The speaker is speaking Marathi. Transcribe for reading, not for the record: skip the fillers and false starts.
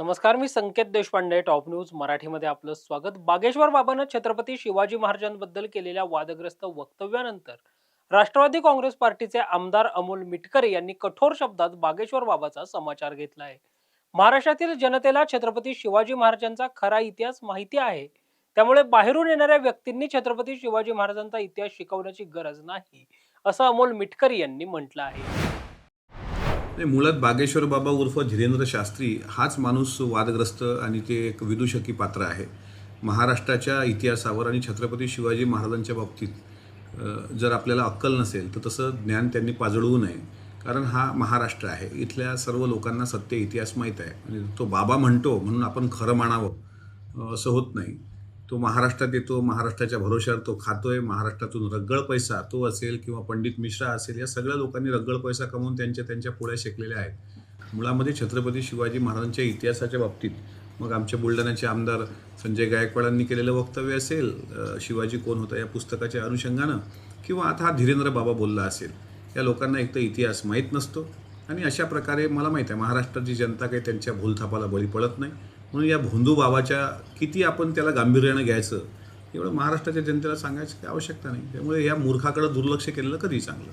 नमस्कार, मी संकेत देशपांडे. टॉप न्यूज मराठीमध्ये आपलं स्वागत. बागेश्वर बाबांना छत्रपती शिवाजी महाराजांबद्दल केलेल्या वादग्रस्त वक्तव्यानंतर राष्ट्रवादी काँग्रेस पार्टीचे आमदार अमोल मिटकरी यांनी कठोर शब्दात बागेश्वर बाबाचा समाचार घेतला आहे. महाराष्ट्रातील जनतेला छत्रपती शिवाजी महाराजांचा खरा इतिहास माहिती आहे. त्यामुळे बाहेरून येणाऱ्या व्यक्तींनी छत्रपती शिवाजी महाराजांचा इतिहास शिकवण्याची गरज नाही, असं अमोल मिटकरी यांनी म्हटलं आहे. मुळात बागेश्वर बाबा उर्फ धीरेंद्र शास्त्री हाच माणूस वादग्रस्त आणि ते एक विदूषकी पात्र आहे. महाराष्ट्राच्या इतिहासावर आणि छत्रपती शिवाजी महाराजांच्या बाबतीत जर आपल्याला अक्कल नसेल तर तसं ज्ञान त्यांनी पाजळवू नये. कारण हा महाराष्ट्र आहे, इथल्या सर्व लोकांना सत्य इतिहास माहीत आहे. आणि तो बाबा म्हणतो म्हणून आपण खरं मानावं असं होत नाही. तो महाराष्ट्रात येतो, महाराष्ट्राच्या भरोश्यावर तो खातोय. महाराष्ट्रातून रग्गळ पैसा तो असेल किंवा पंडित मिश्रा असेल, या सगळ्या लोकांनी रग्गळ पैसा कमवून त्यांच्या पोळ्या शेकलेल्या आहेत. मुळामध्ये छत्रपती शिवाजी महाराजांच्या इतिहासाच्या बाबतीत मग आमच्या बुलढाण्याचे आमदार संजय गायकवाडांनी केलेलं वक्तव्य असेल, शिवाजी कोण होता या पुस्तकाच्या अनुषंगानं, किंवा आता हा धीरेंद्र बाबा बोलला असेल, या लोकांना एक तर इतिहास माहीत नसतो. आणि अशा प्रकारे मला माहीत आहे महाराष्ट्राची जनता काही त्यांच्या भूलथापाला बळी पडत नाही. म्हणून या भोंदू बाबाच्या किती आपण त्याला गांभीर्यानं घ्यायचं एवढं महाराष्ट्राच्या जनतेला सांगायची काही आवश्यकता नाही. त्यामुळे या मूर्खाकडे दुर्लक्ष केलेलं कधी चांगलं.